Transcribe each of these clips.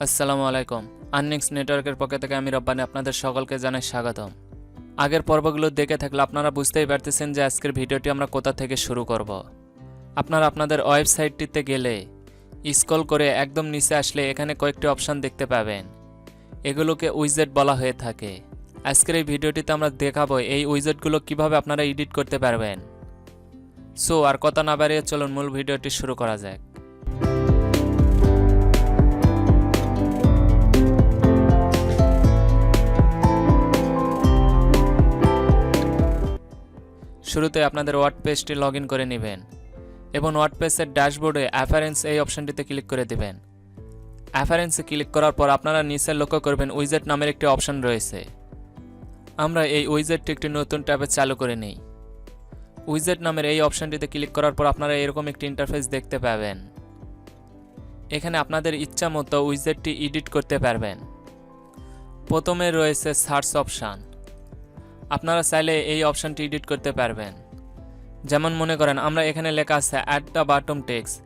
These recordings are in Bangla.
আসসালামু আলাইকুম। আর্নিংস নেটওয়ার্কের পক্ষ থেকে আমি রব্বানি আপনাদের সকলকে জানাই স্বাগতম। আগের পর্বগুলো দেখে থাকলে আপনারা বুঝতেই পারতেছেন যে আজকের ভিডিওটি আমরা কোথা থেকে শুরু করব। আপনারা আপনাদের ওয়েবসাইটটিতে গেলে স্ক্রল করে একদম নিচে আসলে এখানে কয়েকটি অপশান দেখতে পাবেন। এগুলোকে উইজেট বলা হয়ে থাকে। আজকের এই ভিডিওটিতে আমরা দেখাবো এই উইজেটগুলো কিভাবে আপনারা এডিট করতে পারবেন। সো আর কথা না বাড়িয়ে চলুন মূল ভিডিওটি শুরু করা যাক। শুরুতে আপনাদের ওয়ার্ডপ্রেসটি লগ ইন করে নেবেন এবং ওয়ার্ডপ্রেসের ড্যাশবোর্ডে অ্যাফারেন্স এই অপশনটিতে ক্লিক করে দেবেন। অ্যাফারেন্সে ক্লিক করার পর আপনারা নিচে লক্ষ্য করবেন উইজেট নামের একটি অপশন রয়েছে। আমরা এই উইজেটটি একটি নতুন ট্যাবে চালু করে নিই। উইজেট নামের এই অপশনটিতে ক্লিক করার পর আপনারা এরকম একটি ইন্টারফেস দেখতে পাবেন। এখানে আপনাদের ইচ্ছা মতো উইজেটটি এডিট করতে পারবেন। প্রথমে রয়েছে সার্চ অপশান। আপনারা চাইলে এই অপশানটি এডিট করতে পারবেন। যেমন মনে করেন আমরা এখানে লেখা আছে অ্যাড দ্য বটম টেক্সট।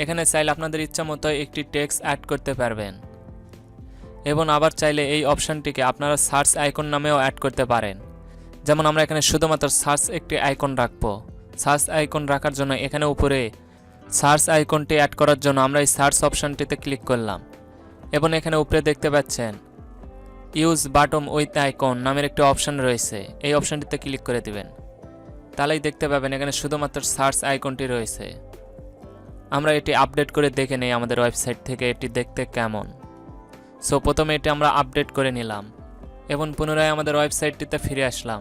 এখানে চাইলে আপনাদের ইচ্ছা মতো একটি টেক্সট অ্যাড করতে পারবেন এবং আবার চাইলে এই অপশানটিকে আপনারা সার্চ আইকন নামেও অ্যাড করতে পারেন। যেমন আমরা এখানে শুধুমাত্র সার্চ একটি আইকন রাখবো। সার্চ আইকন রাখার জন্য এখানে উপরে সার্চ আইকনটি অ্যাড করার জন্য আমরা এই সার্চ অপশানটিতে ক্লিক করলাম এবং এখানে উপরে দেখতে পাচ্ছেন ইউজ বাটম উইথ আইকন নামের একটি অপশান রয়েছে। এই অপশানটিতে ক্লিক করে দিবেন, তাহলেই দেখতে পাবেন এখানে শুধুমাত্র সার্চ আইকনটি রয়েছে। আমরা এটি আপডেট করে দেখে নেই আমাদের ওয়েবসাইট থেকে এটি দেখতে কেমন। সো প্রথমে এটি আমরা আপডেট করে নিলাম এবং পুনরায় আমাদের ওয়েবসাইটটিতে ফিরে আসলাম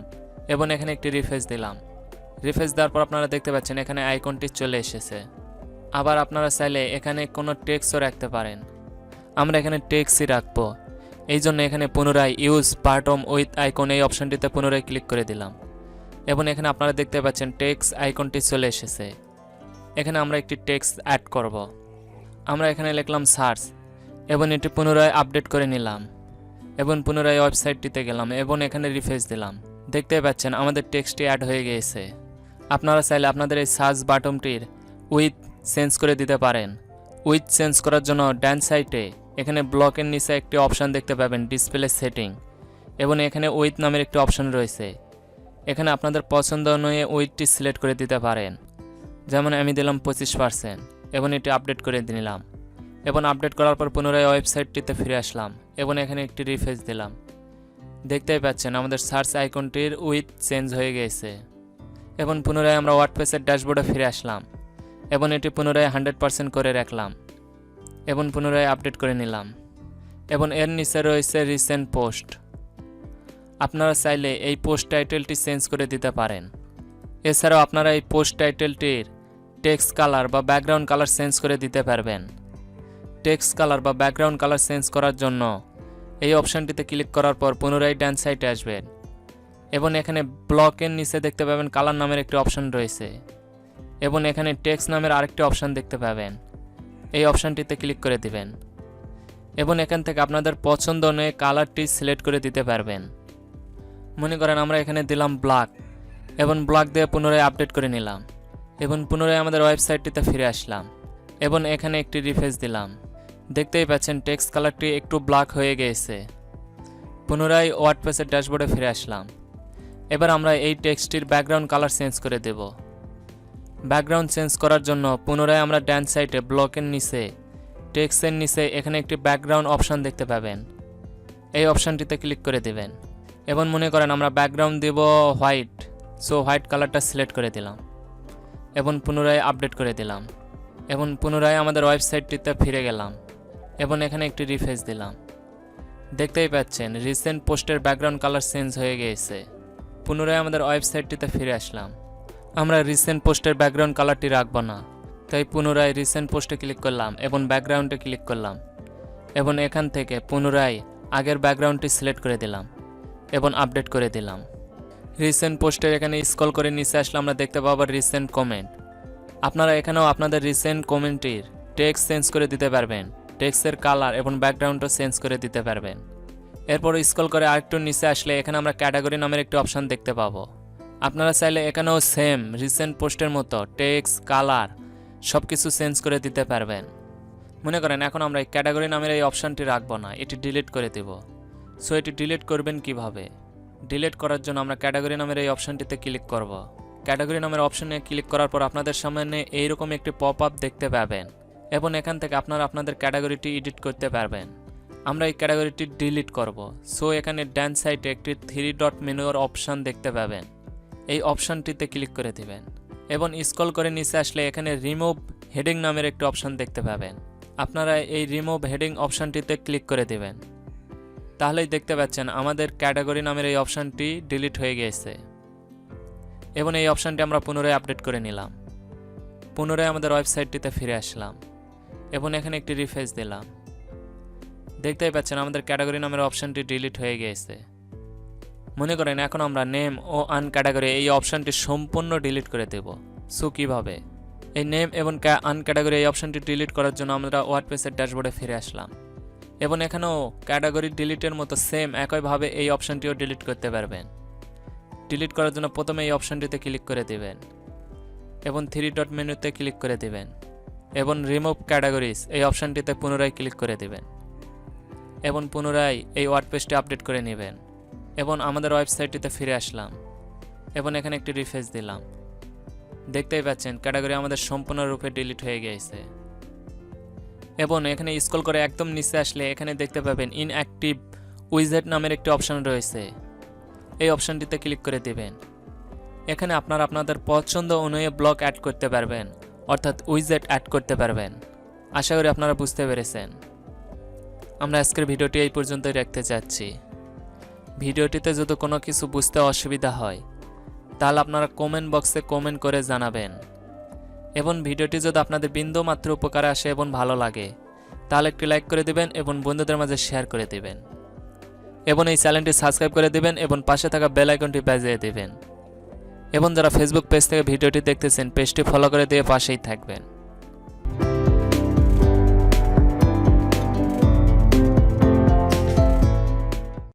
এবং এখানে একটি রিফ্রেশ দিলাম। রিফ্রেশ দেওয়ার পর আপনারা দেখতে পাচ্ছেন এখানে আইকনটি চলে এসেছে। আবার আপনারা চাইলে এখানে কোনো টেক্সটও রাখতে পারেন। আমরা এখানে টেক্সটই রাখবো, এই জন্য এখানে পুনরায় ইউজ বাটম উইথ আইকন এই অপশানটিতে পুনরায় ক্লিক করে দিলাম এবং এখানে আপনারা দেখতে পাচ্ছেন টেক্সট আইকনটি চলে এসেছে। এখানে আমরা একটি টেক্সট অ্যাড করব। আমরা এখানে লিখলাম সার্চ এবং এটি পুনরায় আপডেট করে নিলাম এবং পুনরায় ওয়েবসাইটটিতে গেলাম এবং এখানে রিফ্রেশ দিলাম। দেখতে পাচ্ছেন আমাদের টেক্সটটি অ্যাড হয়ে গিয়েছে। আপনারা চাইলে আপনাদের এই সার্চ বাটনটির উইথ চেঞ্জ করে দিতে পারেন। উইথ চেঞ্জ করার জন্য ডান সাইডে এখানে ব্লকের নিচে একটি অপশান দেখতে পাবেন ডিসপ্লে সেটিং এবং এখানে উইথ নামের একটি অপশান রয়েছে। এখানে আপনাদের পছন্দ অনুযায়ী উইথটি সিলেক্ট করে দিতে পারেন। যেমন আমি দিলাম 25% এবং এটি আপডেট করে নিলাম এবং আপডেট করার পর পুনরায় ওয়েবসাইটটিতে ফিরে আসলাম এবং এখানে একটি রিফ্রেশ দিলাম। দেখতেই পাচ্ছেন আমাদের সার্চ আইকনটির উইথ চেঞ্জ হয়ে গেছে এবং পুনরায় আমরা ওয়ার্ডপ্রেসের ড্যাশবোর্ডে ফিরে আসলাম এবং এটি পুনরায় 100% করে রাখলাম এবং পুনরায় আপডেট করে নিলাম এবং এর নিচে রয়েছে রিসেন্ট পোস্ট। আপনারা চাইলে এই পোস্ট টাইটেলটি চেঞ্জ করে দিতে পারেন। এছাড়াও আপনারা এই পোস্ট টাইটেলটির টেক্সট কালার বা ব্যাকগ্রাউন্ড কালার চেঞ্জ করে দিতে পারবেন। টেক্সট কালার বা ব্যাকগ্রাউন্ড কালার চেঞ্জ করার জন্য এই অপশানটিতে ক্লিক করার পর পুনরায় ডান সাইডে আসবেন এবং এখানে ব্লকের নিচে দেখতে পাবেন কালার নামের একটি অপশান রয়েছে এবং এখানে টেক্সট নামের আরেকটি অপশান দেখতে পাবেন। এই অপশানটিতে ক্লিক করে দিবেন এবং এখান থেকে আপনাদের পছন্দ অনুযায়ী কালারটি সিলেক্ট করে দিতে পারবেন। মনে করেন আমরা এখানে দিলাম ব্ল্যাক এবং ব্ল্যাক দিয়ে পুনরায় আপডেট করে নিলাম এবং পুনরায় আমাদের ওয়েবসাইটটিতে ফিরে আসলাম এবং এখানে একটি রিফ্রেশ দিলাম। দেখতেই পাচ্ছেন টেক্সট কালারটি একটু ব্ল্যাক হয়ে গিয়েছে। পুনরায় ওয়ার্ডপ্রেসের ড্যাশবোর্ডে ফিরে আসলাম। এবার আমরা এই টেক্সটটির ব্যাকগ্রাউন্ড কালার চেঞ্জ করে দেব। ব্যাকগ্রাউন্ড চেঞ্জ করার জন্য পুনরায় আমরা ডান সাইডে ব্লকের নিচে টেক্সটের নিচে এখানে একটি ব্যাকগ্রাউন্ড অপশান দেখতে পাবেন। এই অপশানটিতে ক্লিক করে দেবেন এবং মনে করেন আমরা ব্যাকগ্রাউন্ড দেব হোয়াইট। সো হোয়াইট কালারটা সিলেক্ট করে দিলাম এবং পুনরায় আপডেট করে দিলাম এবং পুনরায় আমাদের ওয়েবসাইটটিতে ফিরে গেলাম এবং এখানে একটি রিফ্রেশ দিলাম। দেখতেই পাচ্ছেন রিসেন্ট পোস্টের ব্যাকগ্রাউন্ড কালার চেঞ্জ হয়ে গিয়েছে। পুনরায় আমাদের ওয়েবসাইটটিতে ফিরে আসলাম। আমরা রিসেন্ট পোস্টের ব্যাকগ্রাউন্ড কালারটি রাখবো না, তাই পুনরায় রিসেন্ট পোস্টে ক্লিক করলাম এবং ব্যাকগ্রাউন্ডে ক্লিক করলাম এবং এখান থেকে পুনরায় আগের ব্যাকগ্রাউন্ডটি সিলেক্ট করে দিলাম এবং আপডেট করে দিলাম। রিসেন্ট পোস্টের এখানে স্ক্রল করে নিচে আসলে আমরা দেখতে পাবো রিসেন্ট কমেন্ট। আপনারা এখানেও আপনাদের রিসেন্ট কমেন্টের টেক্সট চেঞ্জ করে দিতে পারবেন, টেক্সটের কালার এবং ব্যাকগ্রাউন্ডও চেঞ্জ করে দিতে পারবেন। এরপর স্ক্রল করে আরেকটু নিচে আসলে এখানে আমরা ক্যাটাগরি নামের একটি অপশান দেখতে পাবো। আপনারা চাইলে এখানেও সেম রিসেন্ট পোস্টের মতো টেক্সট কালার সব কিছু চেঞ্জ করে দিতে পারবেন। মনে করেন এখন আমরা এই ক্যাটাগরি নামের এই অপশানটি রাখবো না, এটি ডিলিট করে দেব। সো এটি ডিলিট করবেন কিভাবে? ডিলিট করার জন্য আমরা ক্যাটাগরি নামের এই অপশানটিতে ক্লিক করব। ক্যাটাগরি নামের অপশানে ক্লিক করার পর আপনাদের সামনে এইরকম একটি পপ আপ দেখতে পাবেন এবং এখান থেকে আপনারা আপনাদের ক্যাটাগরিটি এডিট করতে পারবেন। আমরা এই ক্যাটাগরিটি ডিলিট করব। সো এখানে ডান সাইডে একটি 3 ডট মেনুর অপশান দেখতে পাবেন, এই অপশানটিতে ক্লিক করে দিবেন এবং স্ক্রল করে নিচে আসলে এখানে রিমুভ হেডিং নামের একটি অপশান দেখতে পাবেন। আপনারা এই রিমুভ হেডিং অপশানটিতে ক্লিক করে দিবেন। তাহলেই দেখতে পাচ্ছেন আমাদের ক্যাটাগরি নামের এই অপশানটি ডিলিট হয়ে গিয়েছে এবং এই অপশানটি আমরা পুনরায় আপডেট করে নিলাম। পুনরায় আমাদের ওয়েবসাইটটিতে ফিরে আসলাম এবং এখানে একটি রিফ্রেশ দিলাম। দেখতেই পাচ্ছেন আমাদের ক্যাটাগরি নামের অপশানটি ডিলিট হয়ে গিয়েছে। মনে করেন এখন আমরা নেম ও আন ক্যাটাগরি এই অপশানটি সম্পূর্ণ ডিলিট করে দেব। সো কীভাবে? এই নেম এবং আন ক্যাটাগরি এই অপশানটি ডিলিট করার জন্য আমরা ওয়ার্ডপ্রেসের ড্যাশবোর্ডে ফিরে আসলাম এবং এখানেও ক্যাটাগরি ডিলিটের মতো সেম একইভাবে এই অপশানটিও ডিলিট করতে পারবেন। ডিলিট করার জন্য প্রথমে এই অপশানটিতে ক্লিক করে দেবেন এবং 3 ডট মেনুতে ক্লিক করে দেবেন এবং রিমুভ ক্যাটাগরিজ এই অপশানটিতে পুনরায় ক্লিক করে দেবেন এবং পুনরায় এই ওয়ার্ডপ্রেসটি আপডেট করে নেবেন এবং আমাদের ওয়েবসাইটটিতে ফিরে আসলাম এবং এখানে একটি রিফ্রেশ দিলাম। দেখতেই পাচ্ছেন ক্যাটাগরি আমাদের সম্পূর্ণরূপে ডিলিট হয়ে গিয়েছে এবং এখানে স্ক্রল করে একদম নিচে আসলে এখানে দেখতে পাবেন ইনঅ্যাক্টিভ উইজেট নামের একটি অপশান রয়েছে, এই অপশানটিতে ক্লিক করে দেবেন। এখানে আপনারা আপনাদের পছন্দ অনুযায়ী ব্লক অ্যাড করতে পারবেন, অর্থাৎ উইজেট অ্যাড করতে পারবেন। আশা করি আপনারা বুঝতে পেরেছেন। আমরা আজকের ভিডিওটি এই পর্যন্তই রাখতে চাচ্ছি। ভিডিওটিতে যদি কোনো কিছু বুঝতে অসুবিধা হয় তাহলে আপনারা কমেন্ট বক্সে কমেন্ট করে জানাবেন এবং ভিডিওটি যদি আপনাদের বিন্দু মাত্র উপকারে আসে এবং ভালো লাগে তাহলে একটি লাইক করে দিবেন এবং বন্ধুদের মাঝে শেয়ার করে দিবেন এবং এই চ্যানেলটি সাবস্ক্রাইব করে দিবেন এবং পাশে থাকা বেল আইকনটি বাজিয়ে দিবেন এবং যারা ফেসবুক পেজ থেকে ভিডিওটি দেখতেছেন পেজটি ফলো করে দিয়ে পাশেই থাকবেন।